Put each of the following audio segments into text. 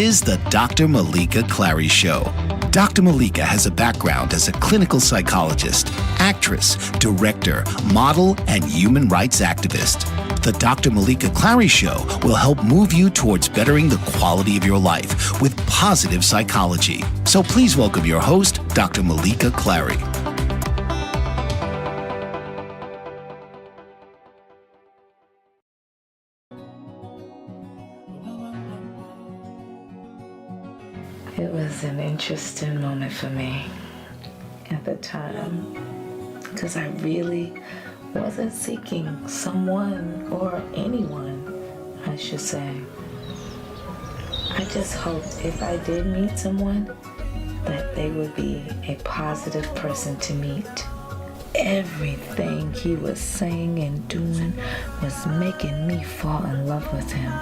Is the Dr. Meleeka Clary Show. Dr. Meleeka has a background as a clinical psychologist, actress, director, model, and human rights activist. The Dr. Meleeka Clary Show will help move you towards bettering the quality of your life with positive psychology. So please welcome your host, Dr. Meleeka Clary. It was an interesting moment for me at the time because I really wasn't seeking someone or anyone, I should say. I just hoped if I did meet someone that they would be a positive person to meet. Everything he was saying and doing was making me fall in love with him.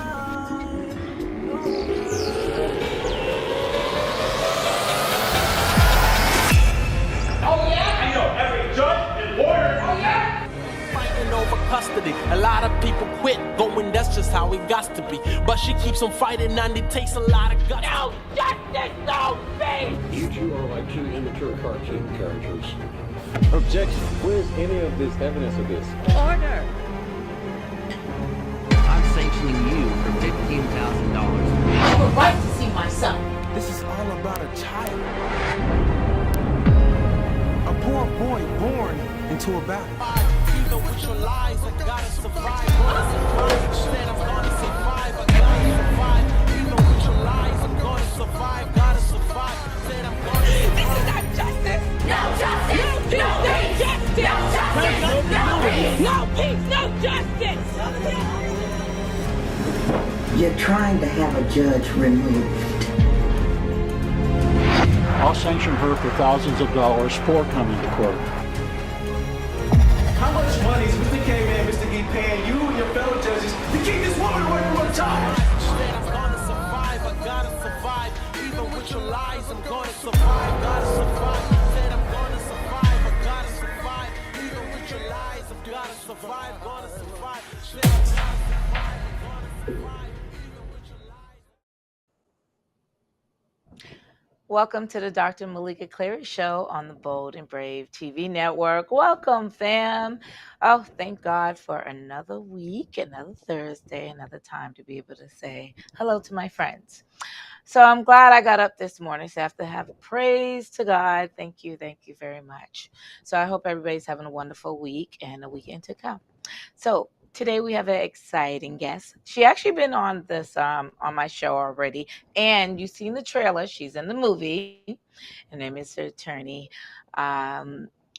Custody. A lot of people quit going, that's just how it got to be. But she keeps on fighting and it takes a lot of guts. No justice, no peace! You two are like two immature cartoon characters. Objection. Where's any of this evidence of this? Order! I'm sanctioning you for $15,000. I have a right to see my son. This is all about a child. A poor boy born into a battle. With your lies, I gotta survive. Said I'm gonna survive, I gotta survive. Even with your lies, I'm gonna survive, gotta survive. Said I'm gonna survive. This is not justice! No justice! No peace! No No peace! justice! No peace! No justice! You're trying to have a judge removed. I'll sanction her for thousands of dollars for coming to court. How much money is Mr. K-Man, Mr. E paying you and your fellow judges to keep this woman away from her child? Said I'm gonna survive, I gotta survive. Even with your lies, I'm gonna survive, gotta survive. Said I'm gonna survive, I gotta survive. Even with your lies, I'm gotta survive, gonna survive. Said I'm gonna survive, I'm gonna survive. Even with your lies. Welcome to the Dr. Meleeka Clary Show on the Bold and Brave TV network. Welcome, fam. Oh, thank God for another week, another Thursday, another time to be able to say hello to my friends. So I'm glad I got up this morning. So I have to have praise to God. Thank you very much. So I hope everybody's having a wonderful week and a weekend to come. So today we have an exciting guest. She actually been on this on my show already, and you've seen the trailer. She's in the movie. Her name is attorney.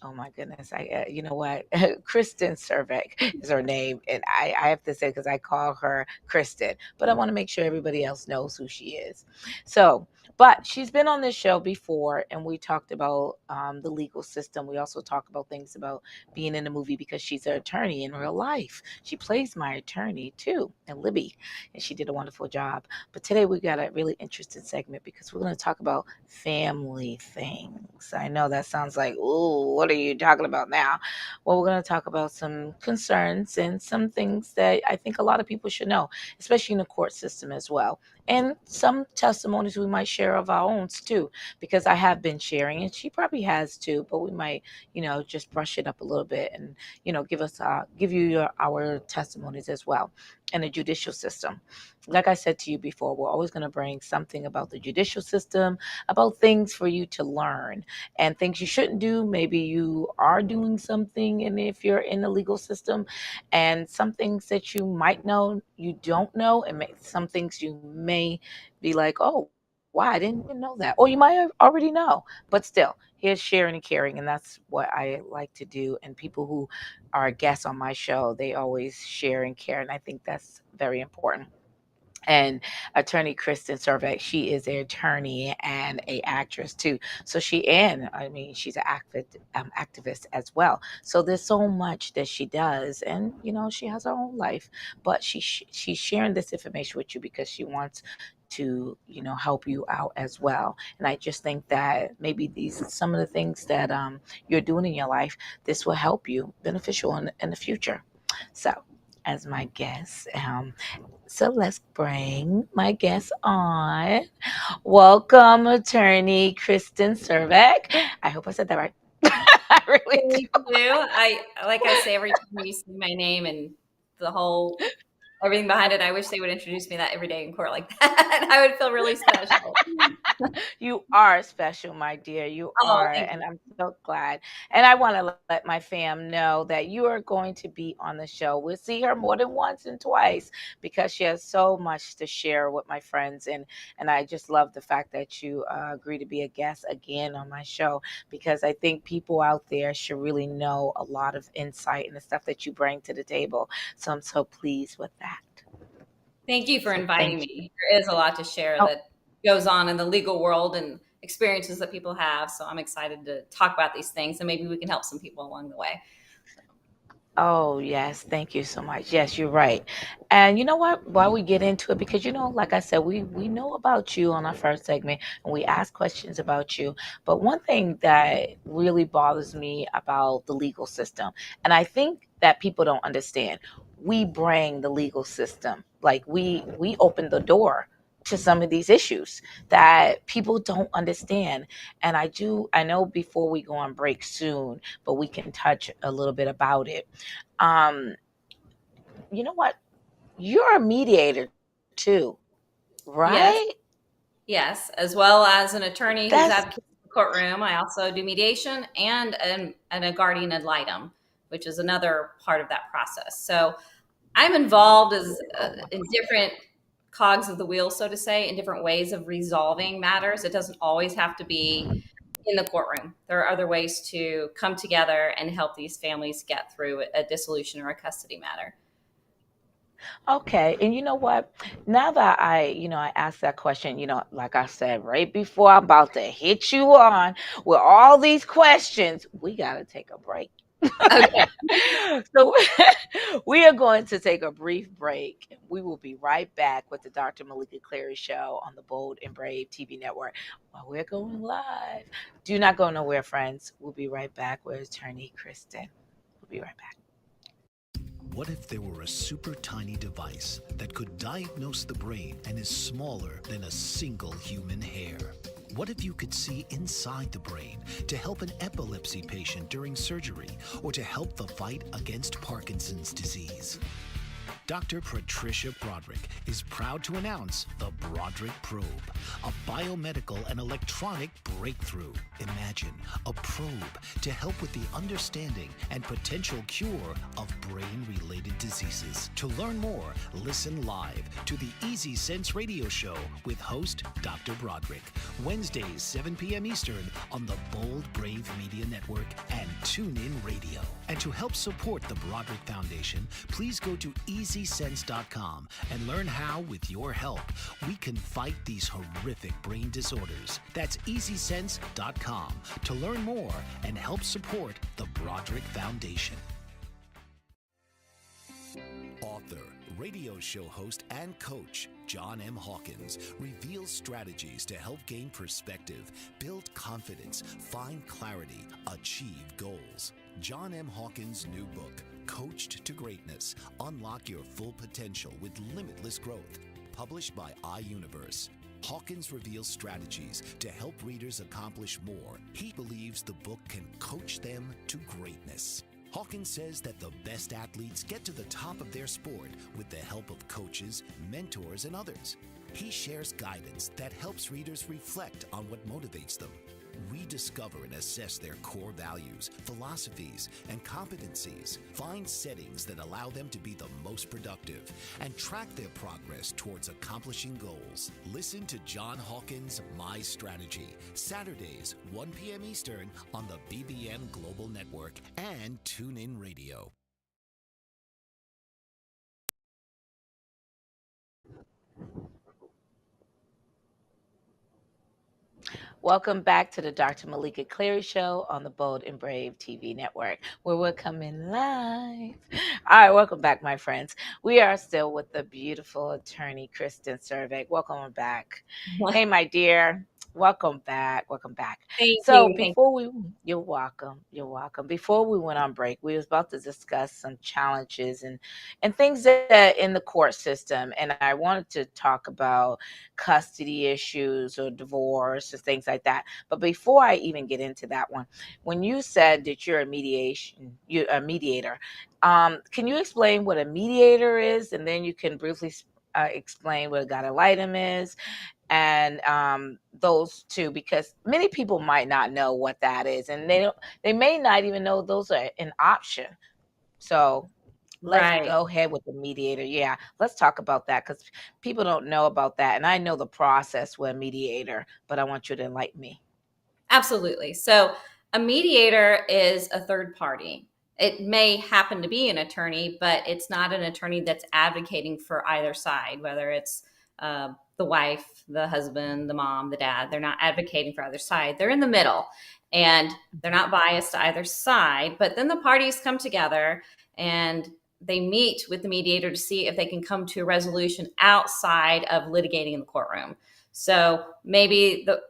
Oh my goodness! You know what? Kristin Szczerbik is her name, and I have to say because I call her Kristin, but I want to make sure everybody else knows who she is. So. But she's been on this show before, and we talked about the legal system. We also talk about things about being in the movie because she's an attorney in real life. She plays my attorney, too, and Libby, and she did a wonderful job. But today we got a really interesting segment because we're going to talk about family things. I know that sounds like, ooh, what are you talking about now? Well, we're going to talk about some concerns and some things that I think a lot of people should know, especially in the court system as well. And some testimonies we might share of our own too, because I have been sharing, and she probably has too, but we might, just brush it up a little bit and, give you our testimonies as well. And the judicial system. Like I said to you before, we're always going to bring something about the judicial system, about things for you to learn and things you shouldn't do. Maybe you are doing something, and if you're in the legal system, and some things that you might know, you don't know, and some things you may be like, oh, wow, I didn't even know that. Or you might already know, but still, here's sharing and caring, and that's what I like to do. And people who are guests on my show, they always share and care, and I think that's very important. And attorney Kristin Szczerbik, she is an attorney and an actress too. So she's an activist as well. So there's so much that she does, and she has her own life, but she's sharing this information with you because she wants to help you out as well. And I just think that maybe some of the things that you're doing in your life, this will help you beneficial in the future. So as my guest. So let's bring my guest on. Welcome, attorney Kristin Szczerbik. I hope I said that right. I really do. Thank you. Like I say, every time you say my name and the whole everything behind it, I wish they would introduce me that every day in court like that. I would feel really special. You are special, my dear. You Oh, are. thank And you. I'm so glad. And I want to let my fam know that you are going to be on the show. We'll see her more than once and twice because she has so much to share with my friends. And I just love the fact that you agree to be a guest again on my show because I think people out there should really know a lot of insight and the stuff that you bring to the table. So I'm so pleased with that. Thank you for So inviting thank you. me. There is a lot to share Oh, that goes on in the legal world and experiences that people have. So I'm excited to talk about these things and maybe we can help some people along the way. Oh, yes. Thank you so much. Yes, you're right. And you know what? While we get into it, because like I said, we know about you on our first segment and we ask questions about you. But one thing that really bothers me about the legal system, and I think that people don't understand, we bring the legal system, like we open the door to some of these issues that people don't understand. And I know before we go on break soon, but we can touch a little bit about it. um, you know what? You're a mediator too, Yes. right? Yes. As well as an attorney who's That's advocating in the courtroom, I also do mediation and a guardian ad litem, which is another part of that process. So I'm involved in different cogs of the wheel, so to say, in different ways of resolving matters. It doesn't always have to be in the courtroom. There are other ways to come together and help these families get through a dissolution or a custody matter. okay. And you know what? Now that I asked that question, like I said right before, I'm about to hit you on with all these questions. We got to take a break. Okay. So we are going to take a brief break. We will be right back with the Dr. Meleeka Clary Show on the Bold and Brave TV network while we're going live. Do not go nowhere, friends. We'll be right back with attorney Kristin. We'll be right back. What if there were a super tiny device that could diagnose the brain and is smaller than a single human hair? What if you could see inside the brain to help an epilepsy patient during surgery or to help the fight against Parkinson's disease? Dr. Patricia Broderick is proud to announce the Broderick Probe, a biomedical and electronic breakthrough. Imagine a probe to help with the understanding and potential cure of brain-related diseases. To learn more, listen live to the Easy Sense radio show with host Dr. Broderick, Wednesdays 7 p.m. Eastern on the Bold Brave Media Network and TuneIn Radio. And to help support the Broderick Foundation, please go to EasySense.com and learn how, with your help, we can fight these horrific brain disorders. That's EasySense.com to learn more and help support the Broderick Foundation. Author, radio show host, and coach John M. Hawkins reveals strategies to help gain perspective, build confidence, find clarity, achieve goals. John M. Hawkins' new book, Coached to Greatness, Unlock Your Full Potential with Limitless Growth, published by iUniverse. Hawkins reveals strategies to help readers accomplish more. He believes the book can coach them to greatness. Hawkins says that the best athletes get to the top of their sport with the help of coaches, mentors, and others. He shares guidance that helps readers reflect on what motivates them. We discover and assess their core values, philosophies, and competencies, find settings that allow them to be the most productive, and track their progress towards accomplishing goals. Listen to John Hawkins' My Strategy, Saturdays, 1 p.m. Eastern on the BBM Global Network and TuneIn Radio. Welcome back to the Dr. Meleeka Clary Show on the Bold and Brave TV network, where we're coming live. All right, welcome back, my friends. We are still with the beautiful attorney, Kristin Szczerbik. Welcome back. Hey, my dear. Welcome back. Welcome back. Thank So you. Thank before we, you're welcome. You're welcome. Before we went on break, we was about to discuss some challenges and things that in the court system, and I wanted to talk about custody issues or divorce and things like that. But before I even get into that one, when you said that you're a mediator, can you explain what a mediator is, and then you can briefly explain what a guide item is, and those two, because many people might not know what that is, and they may not even know those are an option. So let's Right. go ahead with the mediator. Yeah, let's talk about that, because people don't know about that, and I know the process with a mediator, but I want you to enlighten me. Absolutely. So a mediator is a third party. It may happen to be an attorney, but it's not an attorney that's advocating for either side, whether it's the wife, the husband, the mom, the dad. They're not advocating for either side. They're in the middle and they're not biased to either side. But then the parties come together and they meet with the mediator to see if they can come to a resolution outside of litigating in the courtroom. So maybe the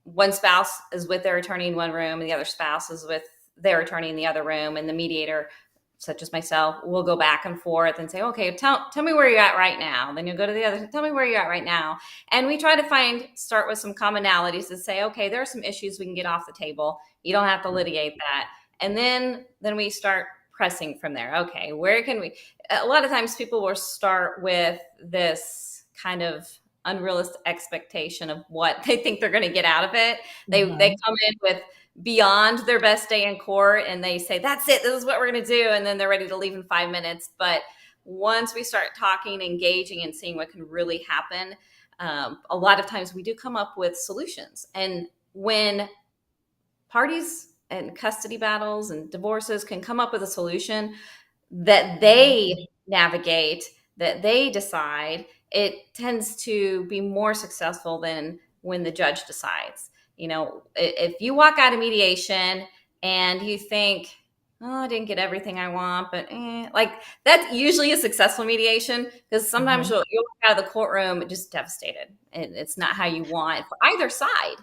one spouse is with their attorney in one room and the other spouse is with their attorney in the other room, and the mediator, such as myself, will go back and forth and say, okay, tell me where you're at right now. Then you'll go to the other, tell me where you're at right now. And we try to start with some commonalities to say, okay, there are some issues we can get off the table. You don't have to litigate that. And then we start pressing from there. Okay, where can we, a lot of times people will start with this kind of unrealistic expectation of what they think they're going to get out of it. They come in with beyond their best day in court and they say, that's it, this is what we're going to do, and then they're ready to leave in 5 minutes. But once we start talking, engaging, and seeing what can really happen, a lot of times we do come up with solutions. And when parties and custody battles and divorces can come up with a solution that they navigate, that they decide, it tends to be more successful than when the judge decides. You know, if you walk out of mediation and you think, oh, I didn't get everything I want, but like, that's usually a successful mediation, because sometimes you'll walk out of the courtroom just devastated. And it's not how you want for either side.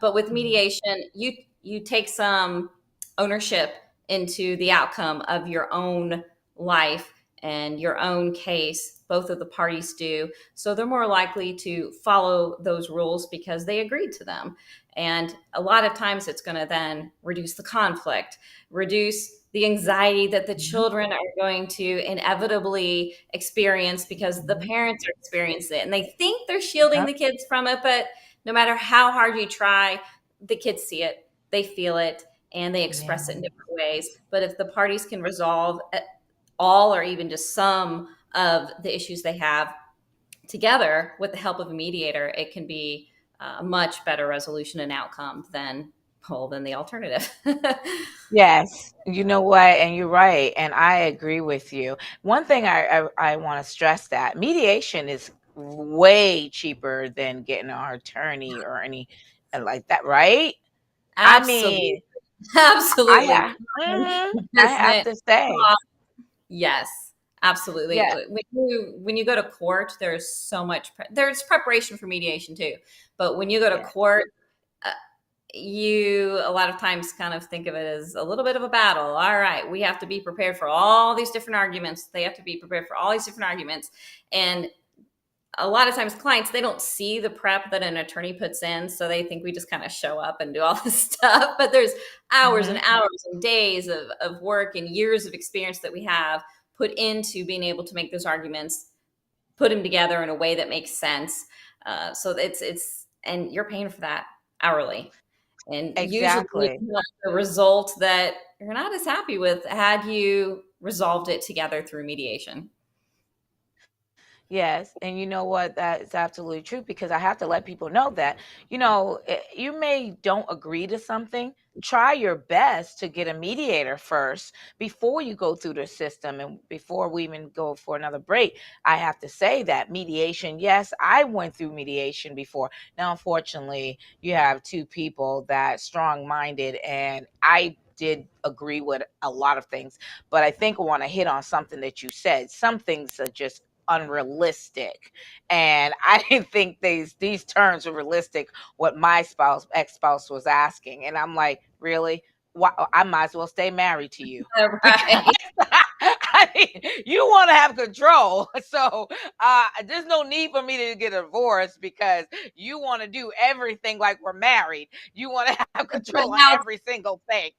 But with mediation, you take some ownership into the outcome of your own life and your own case. Both of the parties do. So they're more likely to follow those rules because they agreed to them. And a lot of times it's going to then reduce the conflict, reduce the anxiety that the children are going to inevitably experience because the parents are experiencing it. And they think they're shielding the kids from it, but no matter how hard you try, the kids see it, they feel it, and they express it in different ways. But if the parties can resolve all or even just some of the issues they have together with the help of a mediator, it can be a much better resolution and outcome than the alternative. Yes, you know what, and you're right, and I agree with you. One thing I want to stress, that mediation is way cheaper than getting our attorney or any like that, right? I Absolutely. mean, Absolutely. I have Investment. to say, Yes, absolutely. yeah. When you go to court, there's so much there's preparation for mediation too. But when you go to court, uh, you a lot of times kind of think of it as a little bit of a battle. All right, we have to be prepared for all these different arguments. They have to be prepared for all these different arguments. And a lot of times clients, they don't see the prep that an attorney puts in, so they think we just kind of show up and do all this stuff. But there's hours and hours and days of work and years of experience that we have put into being able to make those arguments, put them together in a way that makes sense. So it's and you're paying for that hourly, and usually Exactly. the result that you're not as happy with had you resolved it together through mediation. Yes, and you know what? That is absolutely true, because I have to let people know that, you may don't agree to something. Try your best to get a mediator first before you go through the system. And before we even go for another break, I have to say that mediation, yes, I went through mediation before. Now, unfortunately, you have two people that strong-minded, and I did agree with a lot of things, but I think I want to hit on something that you said. Some things are just unrealistic. And I didn't think these terms were realistic, what my ex-spouse was asking. And I'm like, really? Why, I might as well stay married to you. Right. I mean, you want to have control. So there's no need for me to get a divorce because you want to do everything like we're married. You want to have control of every single thing.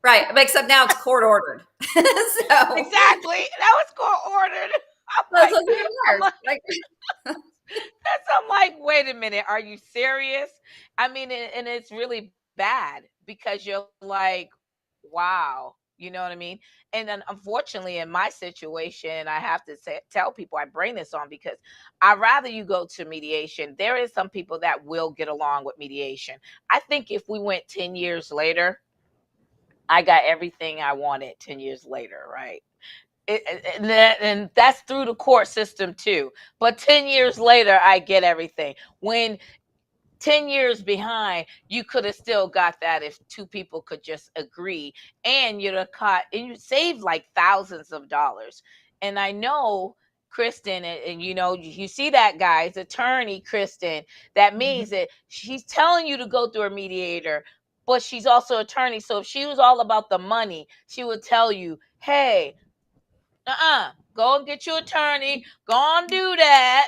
Right. Except now it's court ordered. So Exactly. That was court ordered. I'm like, wait a minute. Are you serious? I mean, and it's really bad because you're like, wow. You know what I mean? And then unfortunately, in my situation, I have to tell people I bring this on because I'd rather you go to mediation. There is some people that will get along with mediation. I think if we went 10 years later, I got everything I wanted 10 years later, right? And that's through the court system too. But 10 years later, I get everything. When 10 years behind, you could have still got that if two people could just agree, and you'd have caught and you saved like thousands of dollars. And I know Kristin, and you know, you see that guy's attorney, Kristin, that means that she's telling you to go through a mediator, but she's also attorney. So if she was all about the money, she would tell you, hey, go and get your attorney, go on do that.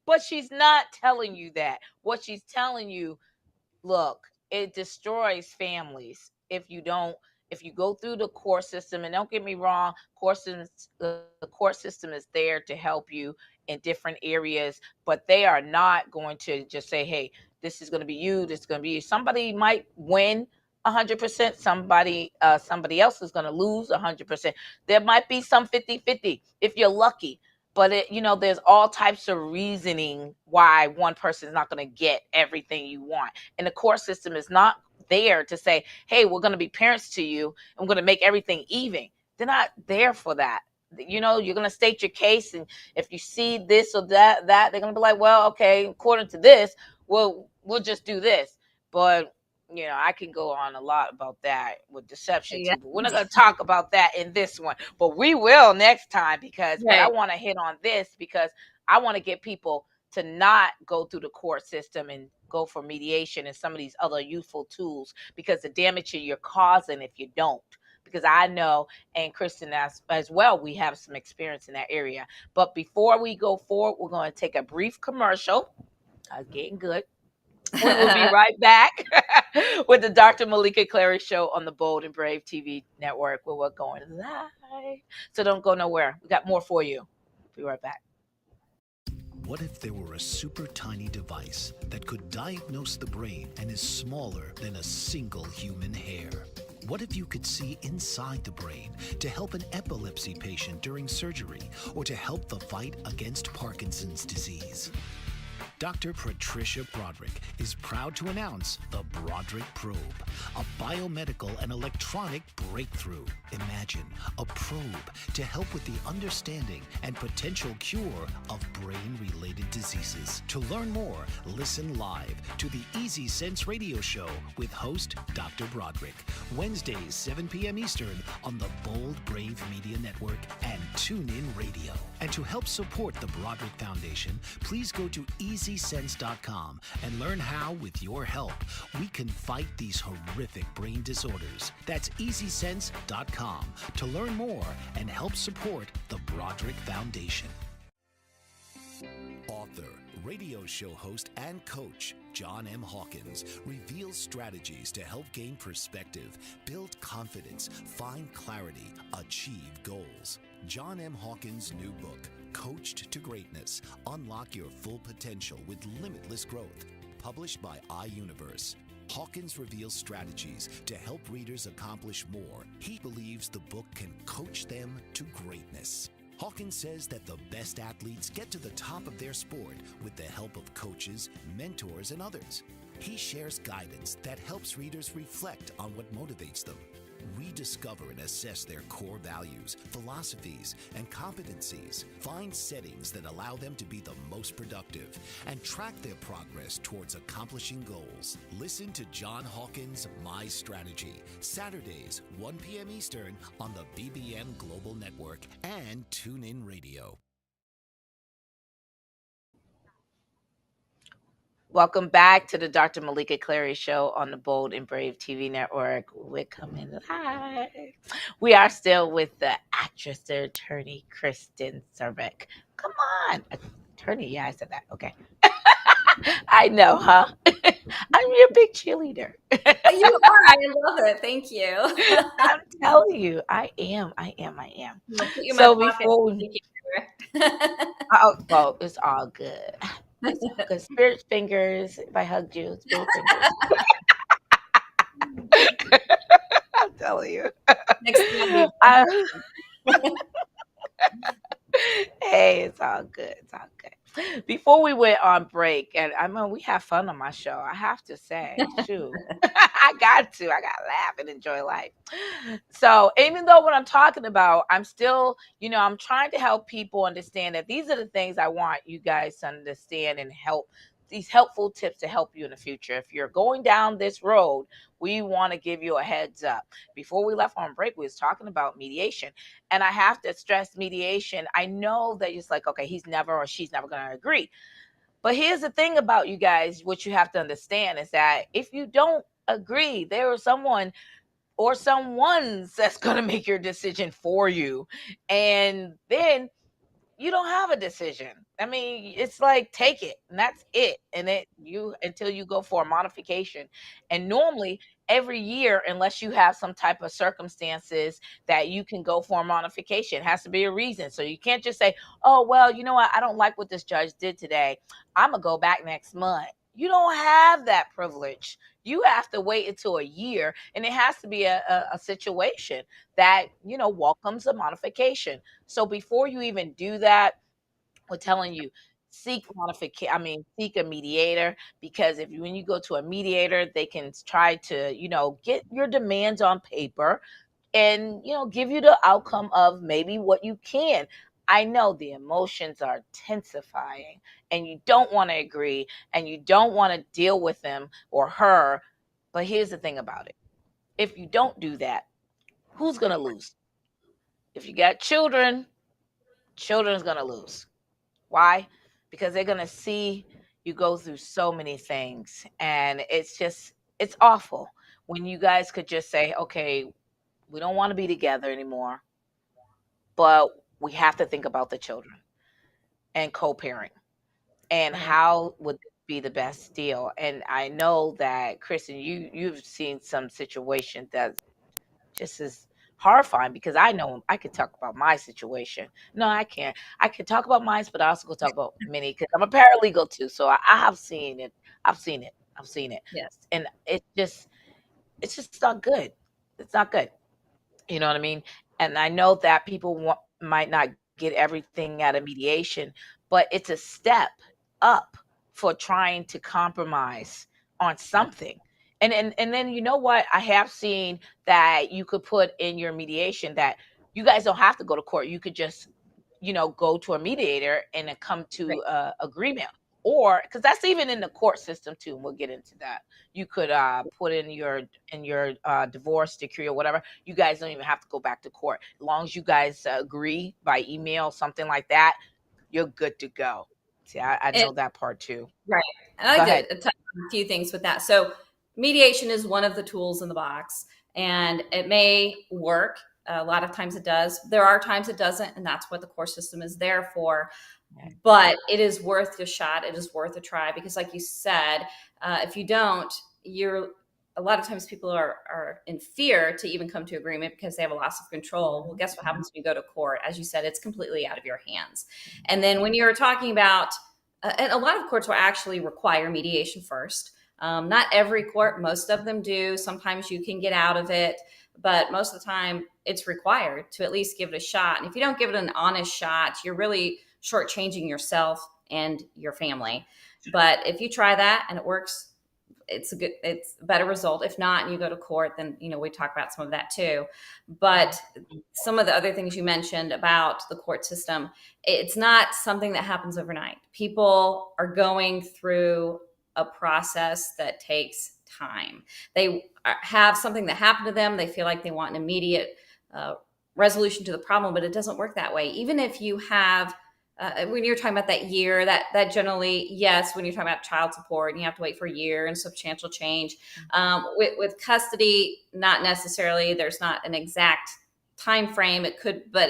But she's not telling you that. What she's telling you, look, it destroys families if you go through the court system. And don't get me wrong, the court system is there to help you in different areas, but they are not going to just say, hey, this is going to be you, this is going to be you. Somebody might win 100%, somebody else is going to lose 100%. There might be some 50-50 if you're lucky. But there's all types of reasoning why one person is not going to get everything you want. And the court system is not there to say, hey, we're going to be parents to you and we're going to make everything even. They're not there for that. You're going to state your case. And if you see this or that, they're going to be like, well, okay, according to this, we'll just do this. But I can go on a lot about that with deception too, but we're not going to talk about that in this one, but we will next time but I want to hit on this because I want to get people to not go through the court system and go for mediation and some of these other useful tools, because the damage you're causing if you don't. Because I know, and Kristin as well, we have some experience in that area. But before we go forward, we're going to take a brief commercial. I was getting good. We will be right back with the Dr. Meleeka Clary Show on the Bold and Brave TV network, where we're going live. So don't go nowhere. We got more for you. Be right back. What if there were a super tiny device that could diagnose the brain and is smaller than a single human hair? What if you could see inside the brain to help an epilepsy patient during surgery or to help the fight against Parkinson's disease? Dr. Patricia Broderick is proud to announce the Broderick Probe, a biomedical and electronic breakthrough. Imagine a probe to help with the understanding and potential cure of brain-related diseases. To learn more, listen live to the Easy Sense radio show with host Dr. Broderick, Wednesdays 7 p.m. Eastern on the Bold Brave Media Network and TuneIn Radio. And to help support the Broderick Foundation, please go to EasySense.com and learn how, with your help, we can fight these horrific brain disorders. That's EasySense.com to learn more and help support the Broderick Foundation. Author, radio show host, and coach John M. Hawkins reveals strategies to help gain perspective, build confidence, find clarity, achieve goals. John M. Hawkins' new book, Coached to Greatness, Unlock Your Full Potential with Limitless Growth, published by iUniverse. Hawkins reveals strategies to help readers accomplish more. He believes the book can coach them to greatness. Hawkins says that the best athletes get to the top of their sport with the help of coaches, mentors, and others. He shares guidance that helps readers reflect on what motivates them. We discover and assess their core values, philosophies, and competencies, find settings that allow them to be the most productive, and track their progress towards accomplishing goals. Listen to John Hawkins' My Strategy, Saturdays, 1 p.m. Eastern on the BBM Global Network and TuneIn Radio. Welcome back to the Dr. Meleeka Clary Show on the Bold and Brave TV network. We're coming live. We are still with the actress, the attorney, Kristin Szczerbik. Come on. Attorney, yeah, I said that. Okay. I know, huh? I'm your big cheerleader. You are. I love it. Thank you. I'm telling you, I am. I'll put you in my So pocket. before we, oh, well, it's all good. It's all good. Spirit fingers. If I hugged you, spirit fingers. I'm telling you. Next time I- Hey, it's all good. It's all good. Before we went on break, and I mean, we have fun on my show. I have to say, shoot, I got to laugh and enjoy life. So, even though what I'm talking about, I'm still, I'm trying to help people understand that these are the things I want you guys to understand and help. These helpful tips to help you in the future. If you're going down this road, we want to give you a heads up. Before we left on break, we was talking about mediation. And I have to stress mediation. I know that it's like, okay, he's never or she's never going to agree. But here's the thing about you guys, what you have to understand is that if you don't agree, there is someone or someone's that's going to make your decision for you. And then you don't have a decision. I mean, it's like take it and that's it. And it you until you go for a modification. And normally every year, unless you have some type of circumstances that you can go for a modification, it has to be a reason. So you can't just say, oh, well, you know what? I don't like what this judge did today. I'm gonna go back next month. You don't have that privilege. You have to wait until a year, and it has to be a situation that welcomes a modification. So before you even do that, we're telling you seek modification. I mean, seek a mediator because when you go to a mediator, they can try to get your demands on paper and give you the outcome of maybe what you can. I know the emotions are intensifying and you don't want to agree and you don't want to deal with them or her. But here's the thing about it. If you don't do that, who's going to lose? If you got children, children's going to lose. Why? Because they're going to see you go through so many things. And it's awful when you guys could just say, okay, we don't want to be together anymore, but we have to think about the children and co-parent. And how would this be the best deal? And I know that, Kristen, you've seen some situation that just is horrifying because I know I could talk about my situation. No, I can't. I can talk about mine, but I also could talk about many because I'm a paralegal too. So I have seen it. I've seen it. I've seen it. Yes. And it's just not good. It's not good. You know what I mean? And I know that people might not get everything out of mediation, but it's a step up for trying to compromise on something. And then you know what? I have seen that you could put in your mediation that you guys don't have to go to court. You could just, go to a mediator and then come to agreement. Or because that's even in the court system too, and we'll get into that. You could put in your divorce decree or whatever. You guys don't even have to go back to court. As long as you guys agree by email, something like that, you're good to go. See, I know that part too. Right. And I Go did ahead. touch on a few things with that. So mediation is one of the tools in the box, and it may work. A lot of times it does. There are times it doesn't, and that's what the court system is there for. But it is worth a shot. It is worth a try because, like you said, if you don't, a lot of times people are in fear to even come to agreement because they have a loss of control. Well, guess what happens when you go to court? As you said, it's completely out of your hands. And then when you're talking about, and a lot of courts will actually require mediation first. Not every court, most of them do. Sometimes you can get out of it, but most of the time it's required to at least give it a shot. And if you don't give it an honest shot, you're really shortchanging yourself and your family. But if you try that and it works, it's a better result. If not, and you go to court, then, we talk about some of that too. But some of the other things you mentioned about the court system, it's not something that happens overnight. People are going through a process that takes time. They have something that happened to them. They feel like they want an immediate resolution to the problem, but it doesn't work that way. Even if you have when you're talking about that year, that generally, yes, when you're talking about child support and you have to wait for a year and substantial change. With custody, not necessarily. There's not an exact time frame. It could, but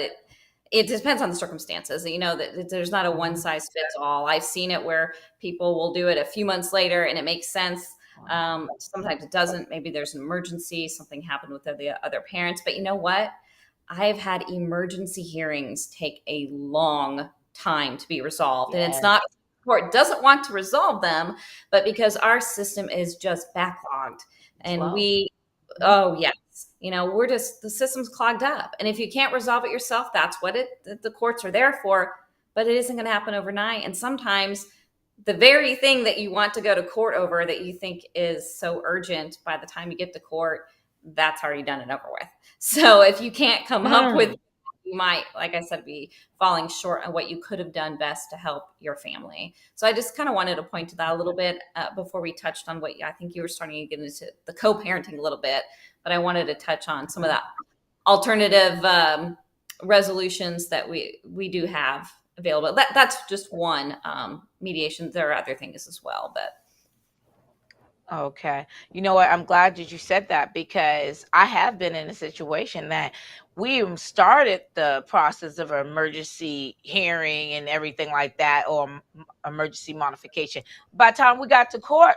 it depends on the circumstances. That there's not a one size fits all. I've seen it where people will do it a few months later and it makes sense. Sometimes it doesn't. Maybe there's an emergency, something happened with the other parents. But you know what? I've had emergency hearings take a long time to be resolved. And it's not the court doesn't want to resolve them, but because our system is just backlogged. And yes, we're just, the system's clogged up. And if you can't resolve it yourself, that's what the courts are there for. But it isn't going to happen overnight. And sometimes the very thing that you want to go to court over that you think is so urgent, by the time you get to court, that's already done and over with. So if you can't come up with, you might, like I said, be falling short on what you could have done best to help your family. So I just kind of wanted to point to that a little bit before we touched on what I think you were starting to get into the co-parenting a little bit, but I wanted to touch on some of that alternative resolutions that we do have available. That's just one mediation. There are other things as well, but. Okay. You know what? I'm glad that you said that, because I have been in a situation that we started the process of emergency hearing and everything like that, or emergency modification. By the time we got to court,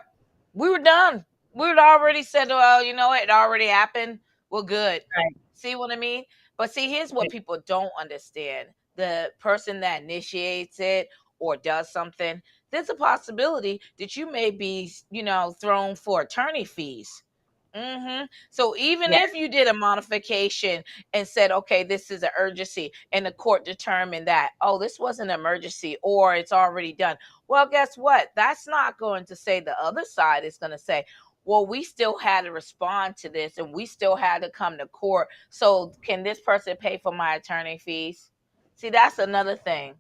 we were done. We had already said, well, you know what? It already happened. We're good. Right. See what I mean? But see, here's what people don't understand. The person that initiates it or does something, there's a possibility that you may be, thrown for attorney fees. So even if you did a modification and said, okay, this is an urgency, and the court determined that, oh, this wasn't an emergency, or it's already done. Well, guess what? That's not going to say, the other side is going to say, well, we still had to respond to this and we still had to come to court. So can this person pay for my attorney fees? See, that's another thing.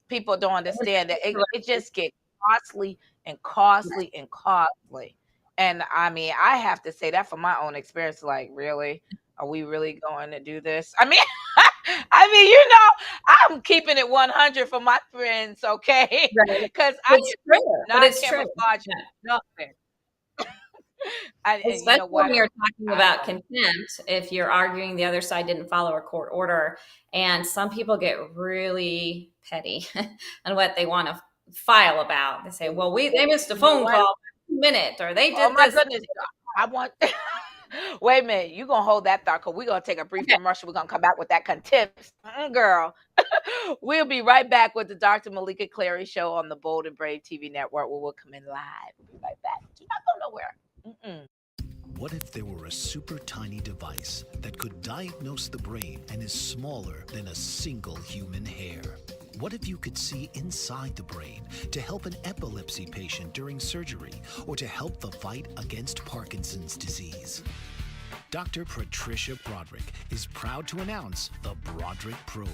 People don't understand that it just gets costly and costly and costly. And I mean, I have to say that from my own experience, like, really? Are we really going to do this? I mean, I'm keeping it 100 for my friends, okay? Because it's true. Nothing. Especially when you're talking about contempt, if you're arguing the other side didn't follow a court order, and some people get really petty on what they want to file about. They say, well, they missed a phone call for a minute, or they did oh my this. goodness, I want wait a minute, you're gonna hold that thought, because we're gonna take a brief commercial. We're gonna come back with that contempt. Girl. We'll be right back with the Dr. Meleeka Clary Show on the Bold and Brave TV network, where we'll come in live. We'll be right back. Do not go nowhere. What if there were a super tiny device that could diagnose the brain and is smaller than a single human hair? What if you could see inside the brain to help an epilepsy patient during surgery, or to help the fight against Parkinson's disease? Dr. Patricia Broderick is proud to announce the Broderick Probe,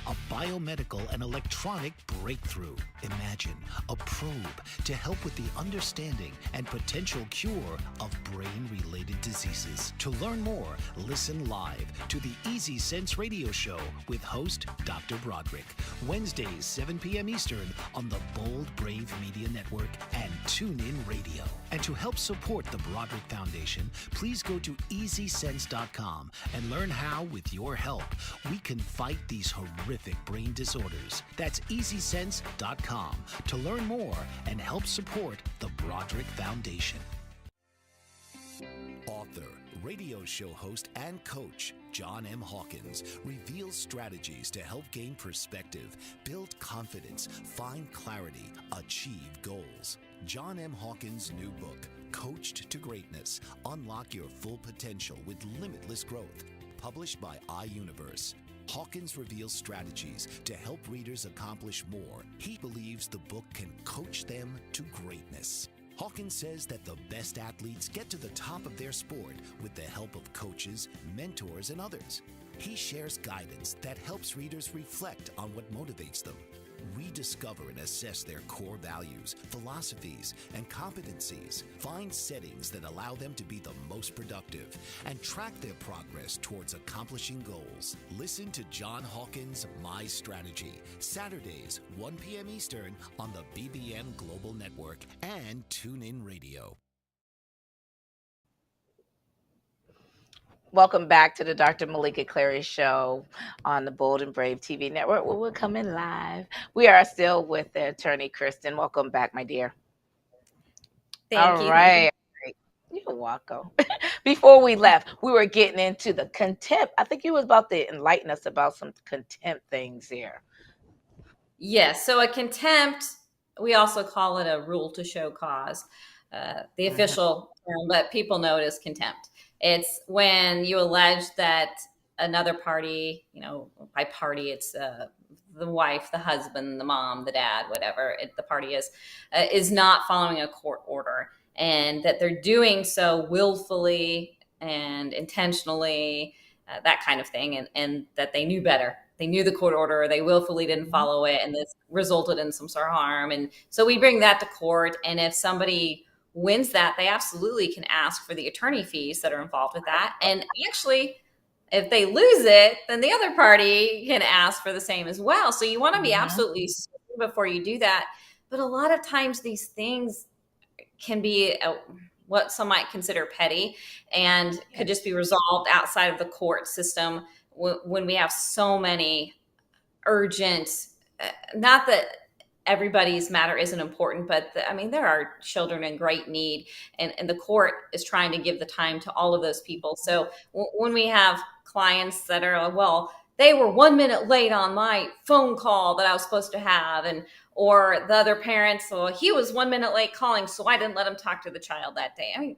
a biomedical and electronic breakthrough. Imagine a probe to help with the understanding and potential cure of brain-related diseases. To learn more, listen live to the Easy Sense radio show with host Dr. Broderick, Wednesdays 7 p.m. Eastern on the Bold Brave Media Network and TuneIn Radio. And to help support the Broderick Foundation, please go to EasySense.com and learn how, with your help, we can fight these horrific brain disorders. That's EasySense.com to learn more and help support the Broderick Foundation. Author, radio show host, and coach John M. Hawkins reveals strategies to help gain perspective, build confidence, find clarity, achieve goals. John M. Hawkins' new book, Coached to Greatness, Unlock Your Full Potential with Limitless Growth, published by iUniverse. Hawkins reveals strategies to help readers accomplish more. He believes the book can coach them to greatness. Hawkins says that the best athletes get to the top of their sport with the help of coaches, mentors, and others. He shares guidance that helps readers reflect on what motivates them. Rediscover and assess their core values, philosophies, and competencies. Find settings that allow them to be the most productive and track their progress towards accomplishing goals. Listen to John Hawkins' My Strategy, Saturdays, 1 p.m. Eastern on the BBM Global Network and TuneIn Radio. Welcome back to the Dr. Meleeka Clary Show on the Bold and Brave TV network, where we're coming live. We are still with the attorney, Kristin. Welcome back, my dear. Thank you. Right. You're welcome. Before we left, we were getting into the contempt. I think you was about to enlighten us about some contempt things here. Yes. So a contempt, we also call it a rule to show cause. The official term, but people know it as contempt. It's when you allege that another party, by party, it's the wife, the husband, the mom, the dad, whatever the party is not following a court order, and that they're doing so willfully and intentionally, that kind of thing, and that they knew better. They knew the court order, they willfully didn't follow it, and this resulted in some sort of harm. And so we bring that to court, and if somebody wins that, they absolutely can ask for the attorney fees that are involved with that. And actually, if they lose it, then the other party can ask for the same as well. So you want to be absolutely certain before you do that. But a lot of times these things can be what some might consider petty and could just be resolved outside of the court system when we have so many urgent, not that everybody's matter isn't important, but there are children in great need, and the court is trying to give the time to all of those people. So when we have clients that are, well, they were 1 minute late on my phone call that I was supposed to have, or the other parents, well, he was 1 minute late calling, so I didn't let him talk to the child that day.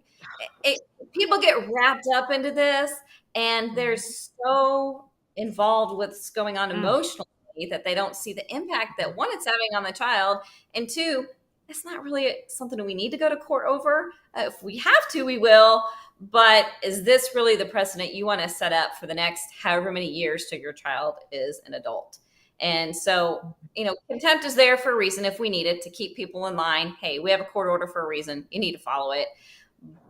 People get wrapped up into this, and they're so involved with what's going on emotionally that they don't see the impact that, one, it's having on the child, and two, it's not really something we need to go to court over. If we have to, we will. But is this really the precedent you want to set up for the next however many years till your child is an adult? And so, contempt is there for a reason if we need it, to keep people in line. Hey, we have a court order for a reason. You need to follow it.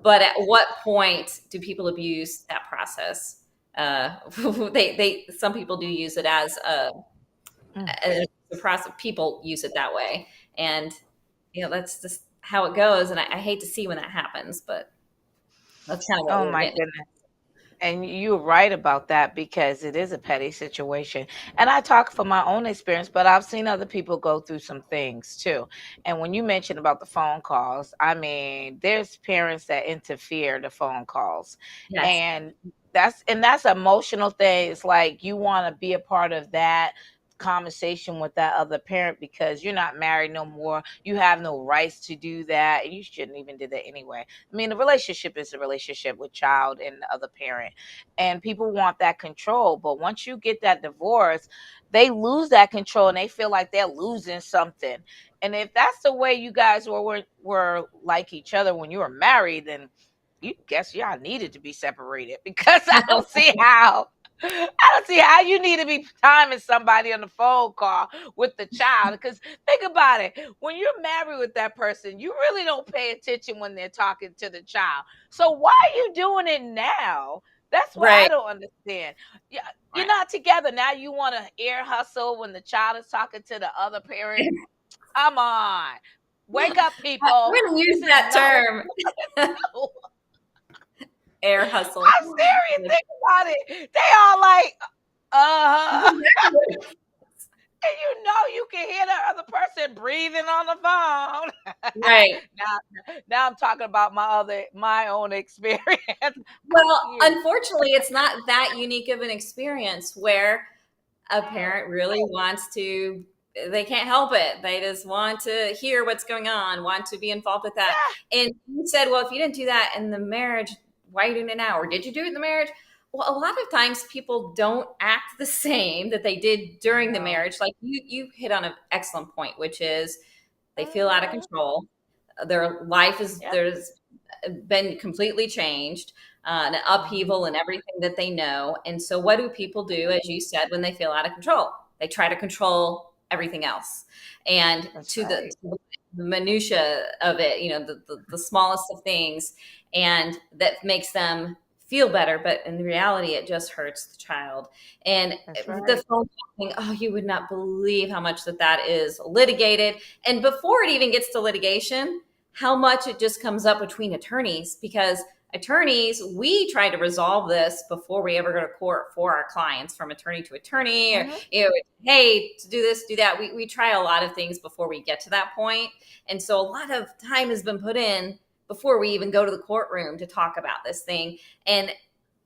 But at what point do people abuse that process? Some people do use it as a process. People use it that way. And, that's just how it goes. And I hate to see when that happens, but that's kind of what Oh my goodness. And you're right about that, because it is a petty situation. And I talk from my own experience, but I've seen other people go through some things too. And when you mentioned about the phone calls, there's parents that interfere the phone calls. Yes. And that's an emotional thing. It's like you want to be a part of that conversation with that other parent, because you're not married no more. You have no rights to do that, and you shouldn't even do that anyway. The relationship is a relationship with child and the other parent, and people want that control. But once you get that divorce, they lose that control, and they feel like they're losing something. And if that's the way you guys were like each other when you were married, then you guess y'all needed to be separated, because I don't see how you need to be timing somebody on the phone call with the child. Because think about it. When you're married with that person, you really don't pay attention when they're talking to the child. So why are you doing it now? That's what I don't understand. You're not together. Now you want to ear hustle when the child is talking to the other parent. Come on. Wake up, people. I'm going to use that term. Air hustle. I'm serious. Think about it. They all like, and you can hear the other person breathing on the phone. Right. Now I'm talking about my own experience. Well, unfortunately, it's not that unique of an experience where a parent really wants to, they can't help it. They just want to hear what's going on, want to be involved with that. Yeah. And you said, well, if you didn't do that in the marriage, why are you doing it now? Or did you do it in the marriage? Well, a lot of times people don't act the same that they did during the marriage. Like you hit on an excellent point, which is they feel out of control. Their life there's been completely changed, an upheaval in everything that they know. And so what do people do, as you said, when they feel out of control? They try to control everything else. And That's to right. the minutia of it, the smallest of things, and that makes them feel better, but in reality it just hurts the child. And That's the right. phone call thing, oh, you would not believe how much that is litigated. And before it even gets to litigation, how much it just comes up between attorneys, because attorneys, we try to resolve this before we ever go to court for our clients, from attorney to attorney, or, hey, to do this, do that. We try a lot of things before we get to that point. And so a lot of time has been put in before we even go to the courtroom to talk about this thing. And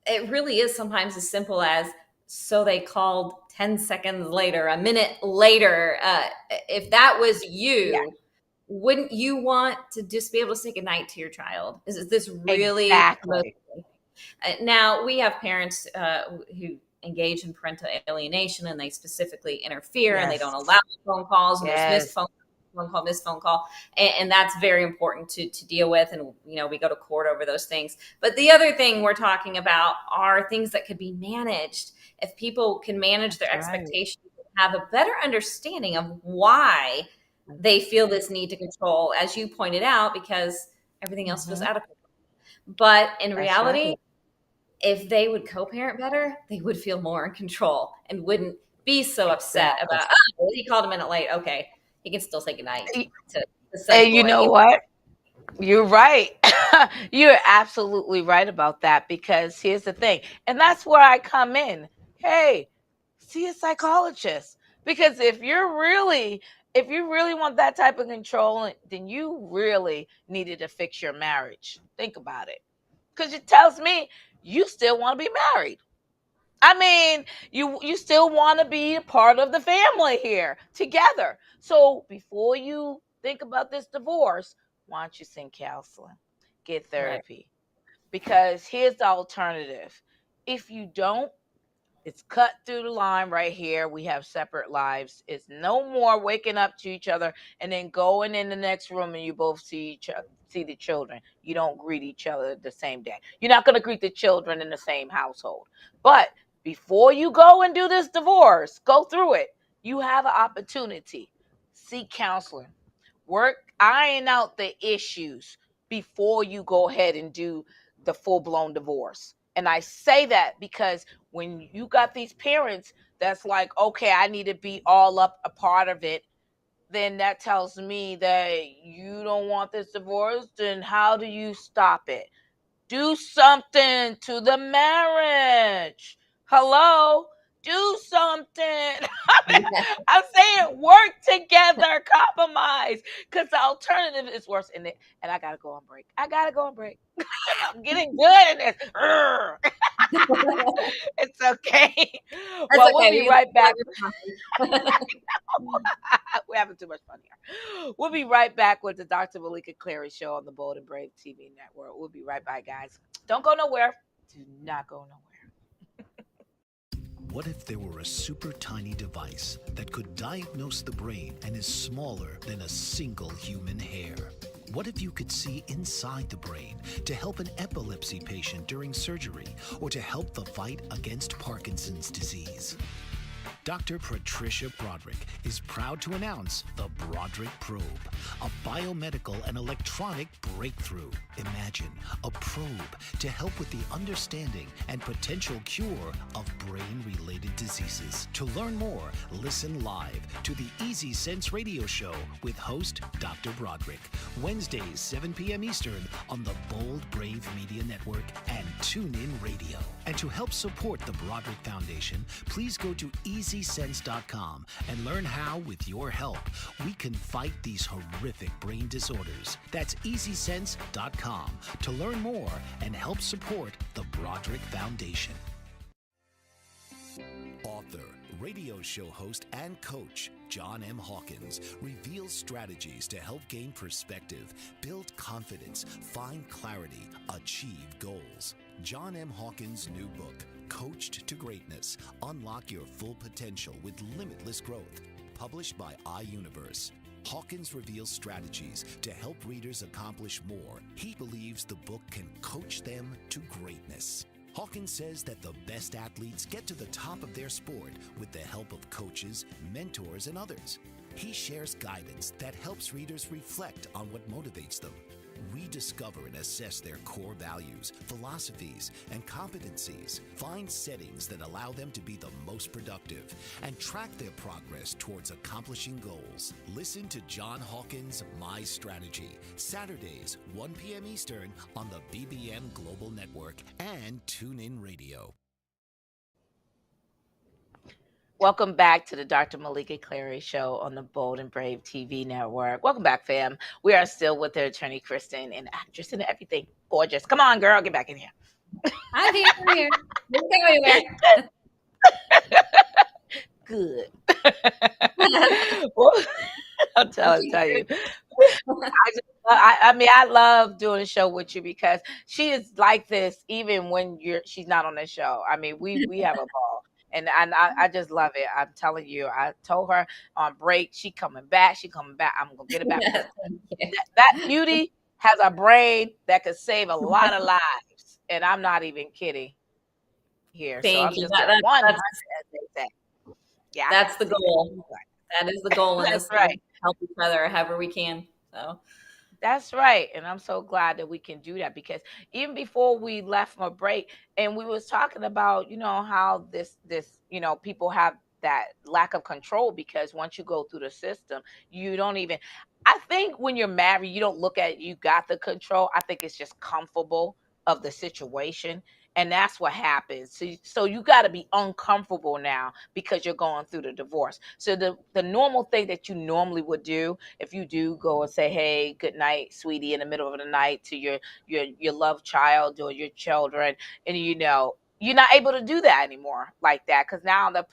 it really is sometimes as simple as, so they called 10 seconds later, a minute later. If that was you, wouldn't you want to just be able to say goodnight to your child? Is this really? Exactly. Now, we have parents who engage in parental alienation, and they specifically interfere, and they don't allow phone calls, and there's missed phone call. And that's very important to deal with. And, we go to court over those things. But the other thing we're talking about are things that could be managed. If people can manage their expectations, have a better understanding of why they feel this need to control, as you pointed out, because everything else was out of control. But in reality, if they would co-parent better, they would feel more in control and wouldn't be so upset about, oh, he called a minute late. Okay, he can still say goodnight. And you know what? You're right. You're absolutely right about that, because here's the thing. And that's where I come in. Hey, see a psychologist. Because if you really want that type of control, then you really needed to fix your marriage. Think about it. Because it tells me you still want to be married. I mean, you still want to be a part of the family here together. So before you think about this divorce, why don't you seek counseling, get therapy? Because here's the alternative. If you don't, it's cut through the line right here. We have separate lives. It's no more waking up to each other and then going in the next room and you both see the children. You don't greet each other the same day. You're not going to greet the children in the same household. But before you go and do this divorce, go through it, you have an opportunity. Seek counseling. Iron out the issues before you go ahead and do the full-blown divorce. And I say that because when you got these parents that's like, okay, I need to be all up a part of it, then that tells me that you don't want this divorce. Then how do you stop it? Do something to the marriage. Hello? Do something. I'm saying work together, compromise, because the alternative is worse. And I got to go on break. I'm getting good in this. It's okay. Well, we'll be right back. We're having too much fun here. We'll be right back with the Dr. Meleeka Clary Show on the Bold and Brave TV network. We'll be right back, guys. Don't go nowhere. Do not go nowhere. What if there were a super tiny device that could diagnose the brain and is smaller than a single human hair? What if you could see inside the brain to help an epilepsy patient during surgery or to help the fight against Parkinson's disease? Dr. Patricia Broderick is proud to announce the Broderick Probe, a biomedical and electronic breakthrough. Imagine a probe to help with the understanding and potential cure of brain-related diseases. To learn more, listen live to the Easy Sense radio show with host Dr. Broderick, Wednesdays 7 p.m. Eastern on the Bold Brave Media Network and TuneIn Radio. And to help support the Broderick Foundation, please go to EasySense.com and learn how, with your help, we can fight these horrific brain disorders. That's EasySense.com to learn more and help support the Broderick Foundation. Author, radio show host, and coach John M. Hawkins reveals strategies to help gain perspective, build confidence, find clarity, achieve goals. John M. Hawkins' new book, Coached to Greatness, Unlock Your Full Potential with Limitless Growth, published by iUniverse. Hawkins reveals strategies to help readers accomplish more. He believes the book can coach them to greatness. Hawkins says that the best athletes get to the top of their sport with the help of coaches, mentors, and others. He shares guidance that helps readers reflect on what motivates them. Rediscover and assess their core values, philosophies, and competencies. Find settings that allow them to be the most productive and track their progress towards accomplishing goals. Listen to John Hawkins' My Strategy, Saturdays, 1 p.m. Eastern on the BBM Global Network and TuneIn Radio. Welcome back to the Dr. Meleeka Clary Show on the Bold and Brave TV network. Welcome back, fam. We are still with the attorney, Kristin, and actress and everything. Gorgeous. Come on, girl. Get back in here. I'm here. I'm here. Don't go anywhere. Good. Well, I'll tell you. I love doing a show with you because she is like this even when she's not on the show. I mean, we have a ball. And I just love it. I'm telling you, I told her on break, she coming back. I'm going to get it back. That beauty has a brain that could save a lot of lives. And I'm not even kidding here. Thank so I'm you. just getting 100, as they say. Yeah, that's the goal. That is the goal in this. Right. Help each other however we can. So. That's right. And I'm so glad that we can do that because even before we left for break and we was talking about, how this, people have that lack of control because once you go through the system, you don't even, I think when you're married, you don't look at, you got the control. I think it's just comfortable of the situation. And that's what happens. So you got to be uncomfortable now because you're going through the divorce. So the normal thing that you normally would do if you do go and say, hey, good night, sweetie, in the middle of the night to your love child or your children, and you're not able to do that anymore like that because now the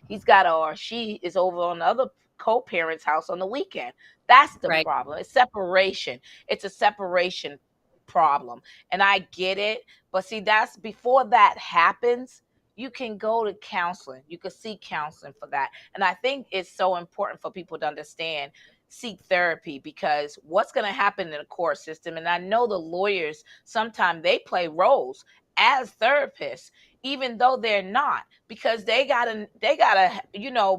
he's got or she is over on the other co-parent's house on the weekend. That's the Right. problem. It's separation. It's a separation problem. And I get it. But see, that's before that happens, you can go to counseling. You can seek counseling for that. And I think it's so important for people to understand, seek therapy because what's going to happen in the court system, and I know the lawyers, sometimes they play roles as therapists, even though they're not, because they gotta,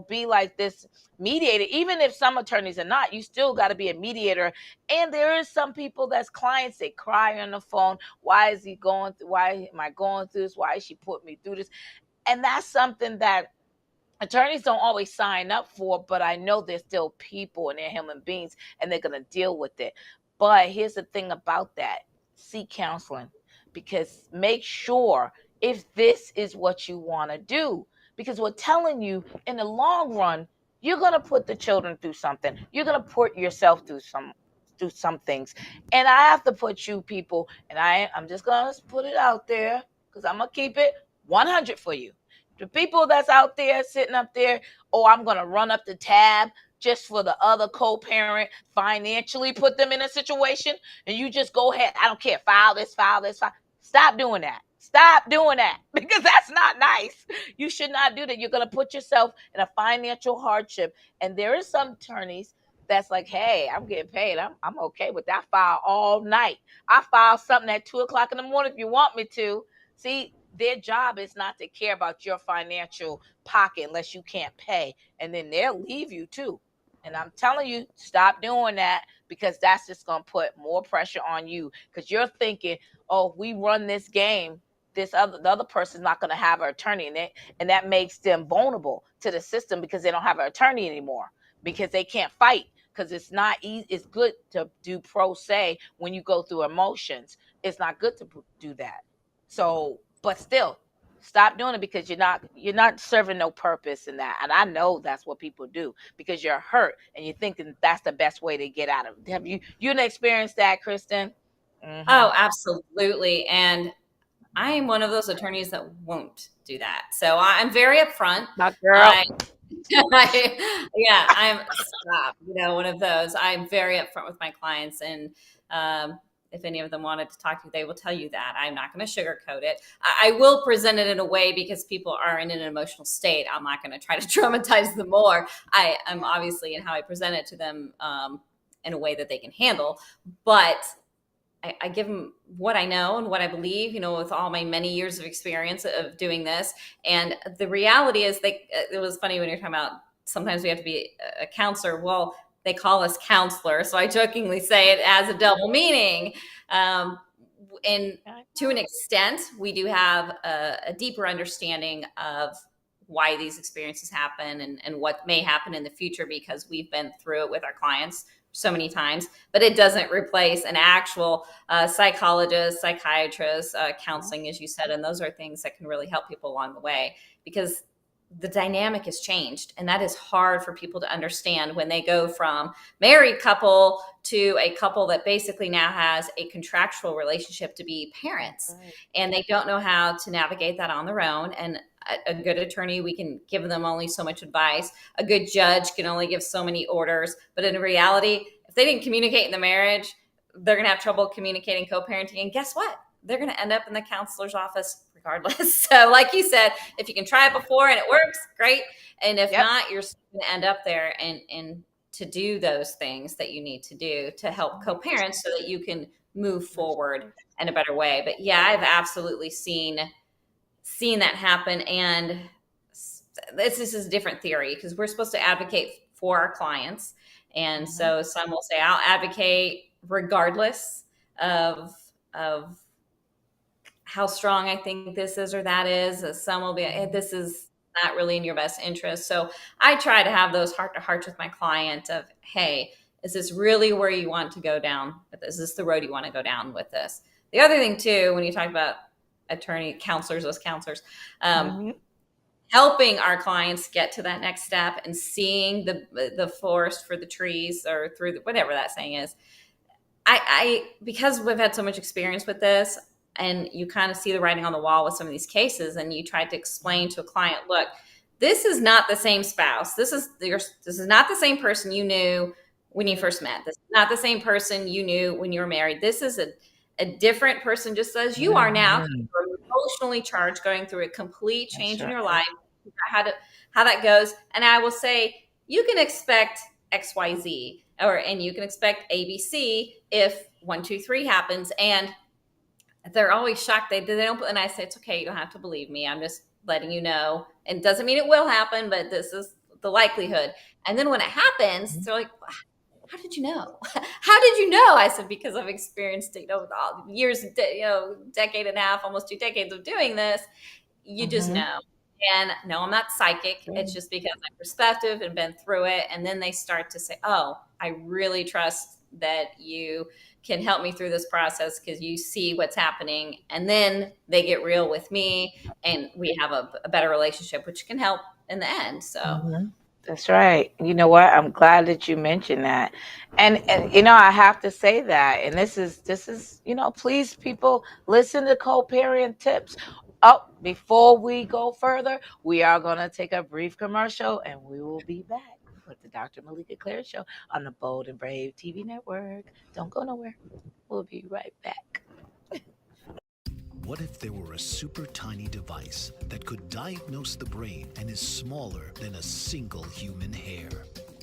be like this mediator. Even if some attorneys are not, you still got to be a mediator. And there is some people that's clients, they cry on the phone. Why is he going through? Why am I going through this? Why is she put me through this? And that's something that attorneys don't always sign up for, but I know they're still people and they're human beings and they're going to deal with it. But here's the thing about that. Seek counseling because make sure if this is what you want to do, because we're telling you in the long run, you're going to put the children through something. You're going to put yourself through some things. And I have to put you people, and I'm just going to put it out there because I'm going to keep it 100 for you. The people that's out there sitting up there, I'm going to run up the tab just for the other co-parent, financially put them in a situation, and you just go ahead. I don't care. File this. Stop doing that. Stop doing that because that's not nice. You should not do that. You're going to put yourself in a financial hardship. And there is some attorneys that's like, hey, I'm getting paid. I'm okay with that. I file all night. I file something at 2:00 in the morning if you want me to. See, their job is not to care about your financial pocket unless you can't pay. And then they'll leave you too. And I'm telling you, stop doing that because that's just going to put more pressure on you because you're thinking, if we run this game, the other person's not going to have an attorney in it. And that makes them vulnerable to the system because they don't have an attorney anymore because they can't fight because it's not easy. It's good to do pro se when you go through emotions. It's not good to do that. So, but still, stop doing it because you're not serving no purpose in that. And I know that's what people do because you're hurt and you're thinking that's the best way to get out of it. Have you experienced that, Kristin? Mm-hmm. Oh, absolutely. And I am one of those attorneys that won't do that. So I'm very upfront. My girl. I'm stop. One of those. I'm very upfront with my clients, and if any of them wanted to talk to you, they will tell you that. I'm not going to sugarcoat it. I will present it in a way because people are in an emotional state. I'm not going to try to traumatize them more. I'm obviously in how I present it to them in a way that they can handle. But I give them what I know and what I believe, with all my many years of experience of doing this. And the reality is it was funny when you're talking about sometimes we have to be a counselor. Well, they call us counselors. So I jokingly say it as a double meaning. And to an extent, we do have a deeper understanding of why these experiences happen and what may happen in the future because we've been through it with our clients so many times, but it doesn't replace an actual psychologist, psychiatrist, counseling, as you said. And those are things that can really help people along the way because the dynamic has changed. And that is hard for people to understand when they go from married couple to a couple that basically now has a contractual relationship to be parents. Right. And they don't know how to navigate that on their own. And a good attorney, we can give them only so much advice. A good judge can only give so many orders. But in reality, if they didn't communicate in the marriage, they're going to have trouble communicating co-parenting. And guess what? They're going to end up in the counselor's office regardless. So like you said, if you can try it before and it works, great. And if not, you're going to end up there and to do those things that you need to do to help co-parents so that you can move forward in a better way. But yeah, I've absolutely seen that happen. And this is a different theory because we're supposed to advocate for our clients. And so some will say, I'll advocate regardless of how strong I think this is or that is. Some will be, hey, this is not really in your best interest. So I try to have those heart-to-hearts with my client of, hey, is this really where you want to go down with this? Is this the road you want to go down with this? The other thing too, when you talk about attorney counselors, those counselors, helping our clients get to that next step and seeing the forest for the trees or through whatever that saying is. I because we've had so much experience with this and you kind of see the writing on the wall with some of these cases and you try to explain to a client, look, this is not the same spouse. This is not the same person you knew when you first met. This is not the same person you knew when you were married. This is a different person just as you are now. You're emotionally charged, going through a complete change in your life, how that goes. And I will say, you can expect XYZ and you can expect ABC if 1, 2, 3 happens. And they're always shocked. They don't, and I say, it's okay. You don't have to believe me. I'm just letting you know. And it doesn't mean it will happen, but this is the likelihood. And then when it happens, they're like, how did you know? How did you know? I said, because I've experienced, all years, decade and a half, almost 2 decades of doing this. You just know. And no, I'm not psychic. It's just because I'm perspective and been through it. And then they start to say, oh, I really trust that you can help me through this process because you see what's happening. And then they get real with me and we have a better relationship, which can help in the end. So. That's right. You know what? I'm glad that you mentioned that. And I have to say that. And this is, please people listen to co-parent tips. Oh, before we go further, we are going to take a brief commercial and we will be back with the Dr. Meleeka Clary Show on the Bold and Brave TV network. Don't go nowhere. We'll be right back. What if there were a super tiny device that could diagnose the brain and is smaller than a single human hair?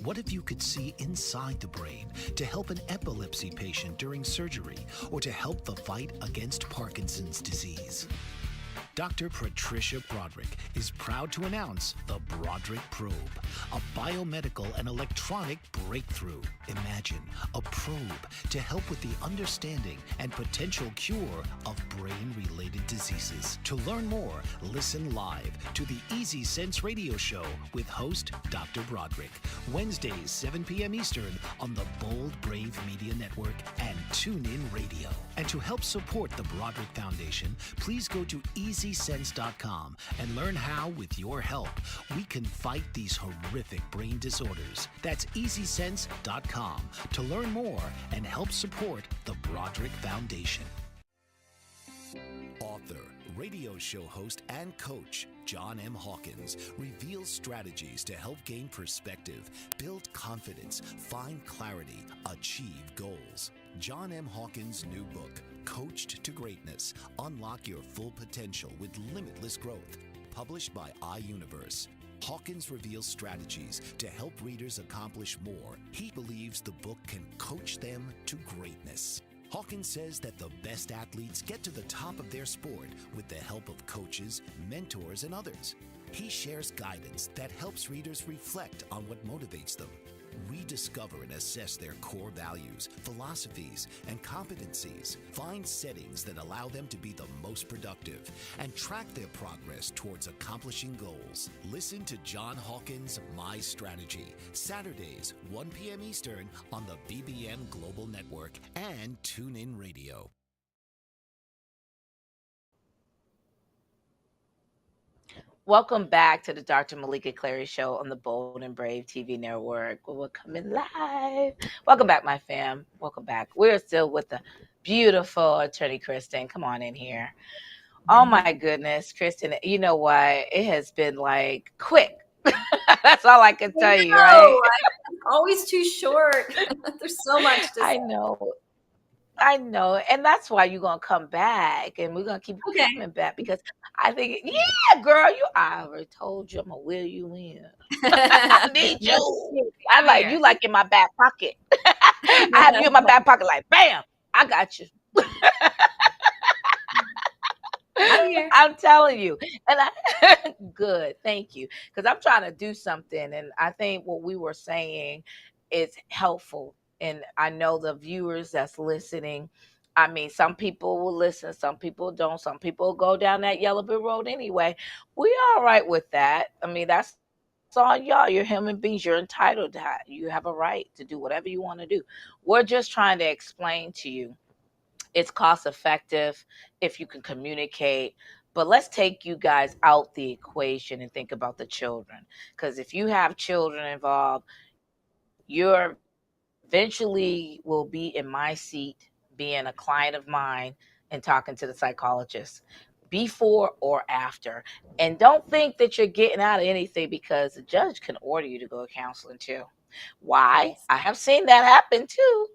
What if you could see inside the brain to help an epilepsy patient during surgery or to help the fight against Parkinson's disease? Dr. Patricia Broderick is proud to announce the Broderick Probe, a biomedical and electronic breakthrough. Imagine a probe to help with the understanding and potential cure of brain-related diseases. To learn more, listen live to the Easy Sense Radio Show with host Dr. Broderick, Wednesdays 7 p.m. Eastern on the Bold Brave Media Network and TuneIn Radio. And to help support the Broderick Foundation, please go to EasySense.com and learn how, with your help, we can fight these horrific brain disorders. That's EasySense.com to learn more and help support the Broderick Foundation. Author, radio show host, and coach John M. Hawkins reveals strategies to help gain perspective, build confidence, find clarity, achieve goals. John M. Hawkins' new book, Coached to Greatness, Unlock Your Full Potential with Limitless Growth, published by iUniverse. Hawkins reveals strategies to help readers accomplish more. He believes the book can coach them to greatness. Hawkins says that the best athletes get to the top of their sport with the help of coaches, mentors, and others. He shares guidance that helps readers reflect on what motivates them, rediscover and assess their core values, philosophies, and competencies, find settings that allow them to be the most productive, and track their progress towards accomplishing goals. Listen to John Hawkins' My Strategy, Saturdays, 1 p.m. Eastern on the BBM Global Network and TuneIn Radio. Welcome back to the Dr. Meleeka Clary Show on the Bold and Brave TV Network. We're coming live. Welcome back, my fam. Welcome back. We're still with the beautiful attorney Kristin. Come on in here. Oh my goodness, Kristin, you know what? It has been like quick. That's all I can tell you, right? I'm always too short. There's so much to say. I know. And that's why you're going to come back and we're going to keep coming back because I think, yeah, girl, I already told you I'm going to will you in. I need you. I like you like in my back pocket. I have you in my back pocket like, bam, I got you. I'm telling you. And good. Thank you. Because I'm trying to do something. And I think what we were saying is helpful. And I know the viewers that's listening, I mean, some people will listen, some people don't. Some people go down that yellow brick road anyway. We all right with that. I mean, that's on y'all. You're human beings. You're entitled to that. You have a right to do whatever you want to do. We're just trying to explain to you it's cost effective if you can communicate. But let's take you guys out the equation and think about the children. Because if you have children involved, you're eventually will be in my seat being a client of mine and talking to the psychologist before or after. And don't think that you're getting out of anything because the judge can order you to go to counseling too. Why? Yes. I have seen that happen too.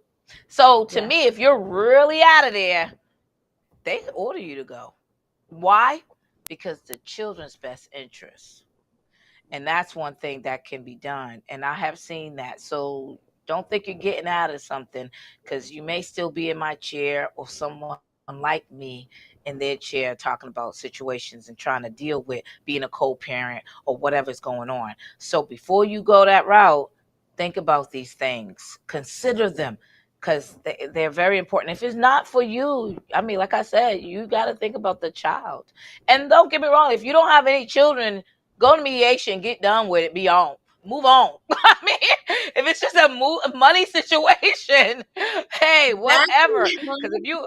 So to me, if you're really out of there, they order you to go. Why? Because the children's best interest. And that's one thing that can be done. And I have seen that. So don't think you're getting out of something because you may still be in my chair or someone like me in their chair talking about situations and trying to deal with being a co-parent or whatever's going on. So before you go that route, think about these things. Consider them because they're very important. If it's not for you, I mean, like I said, you got to think about the child. And don't get me wrong, if you don't have any children, go to mediation, get done with it, be on. Move on. I mean, if it's just a money situation, hey, whatever. Because if you know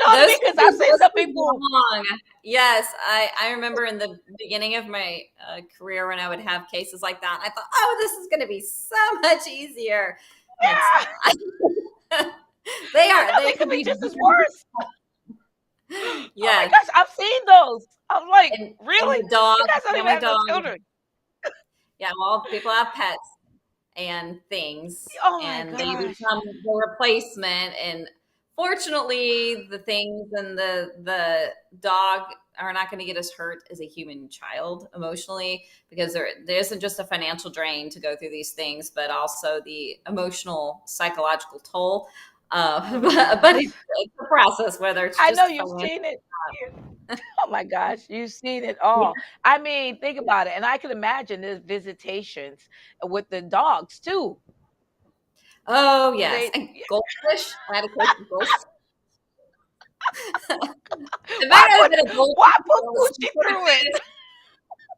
what I mean? Because I've seen some people. Yes, I remember in the beginning of my career when I would have cases like that, I thought, oh, this is going to be so much easier. Yeah. They could be just as worse. Yeah. Oh my gosh, I've seen those. I'm like, really? And the dog, you guys don't even have no children. Yeah, well, people have pets and things, and they gosh. become the replacement. And fortunately, the things and the dog are not going to get as hurt as a human child emotionally, because there isn't just a financial drain to go through these things, but also the emotional, psychological toll. But it's a process, whether it's just I know you've seen it. Oh my gosh, you've seen it all. Yeah. I mean, think about it. And I can imagine there's visitations with the dogs too. Oh, yes. And goldfish. I had a case of goldfish. Why put Gucci through it?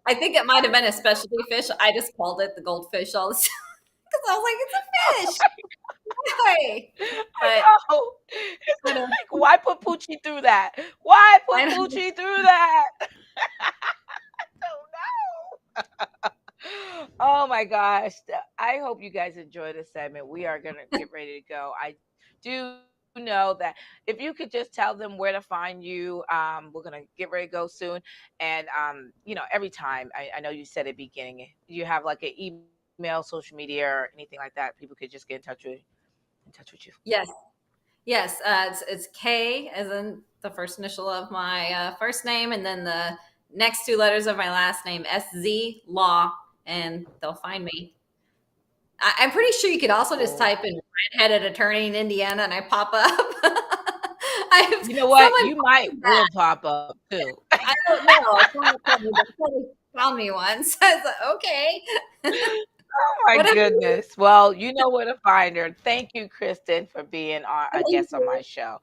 I think it might have been a specialty fish. I just called it the goldfish all the time because I was like, it's a fish. Why? But like, why put Poochie through that? Why put Poochie through that? I don't know. Oh my gosh. I hope you guys enjoy this segment. We are going to get ready to go. I do know that if you could just tell them where to find you, we're going to get ready to go soon. And, every time, I know you said at the beginning, you have like an email, social media, or anything like that, people could just get in touch with you. Yes. It's K as in the first initial of my first name, and then the next two letters of my last name, SZ Law, and they'll find me. I'm pretty sure you could also just type in redheaded attorney in Indiana and I pop up. You know what? You might will pop up too. I don't know. Somebody found me once. I was like, okay. Oh my goodness. Well, you know where to find her. Thank you, Kristin, for being a guest on my show.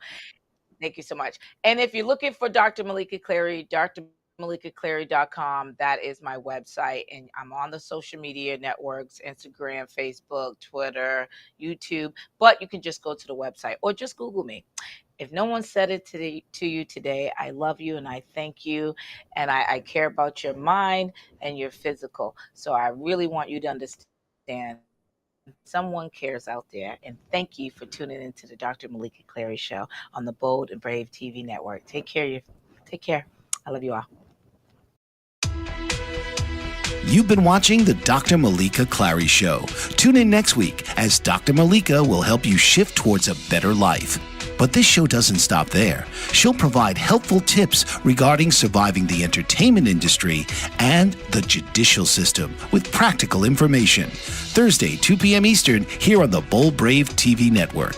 Thank you so much. And if you're looking for Dr. Meleeka Clary, drmeleekaclary.com, that is my website. And I'm on the social media networks, Instagram, Facebook, Twitter, YouTube. But you can just go to the website or just Google me. If no one said it to you today, I love you and I thank you. And I care about your mind and your physical. So I really want you to understand someone cares out there. And thank you for tuning into the Dr. Meleeka Clary Show on the Bold and Brave TV network. Take care. I love you all. You've been watching the Dr. Meleeka Clary Show. Tune in next week as Dr. Meleeka will help you shift towards a better life. But this show doesn't stop there. She'll provide helpful tips regarding surviving the entertainment industry and the judicial system with practical information. Thursday, 2 p.m. Eastern, here on the Bold Brave TV network.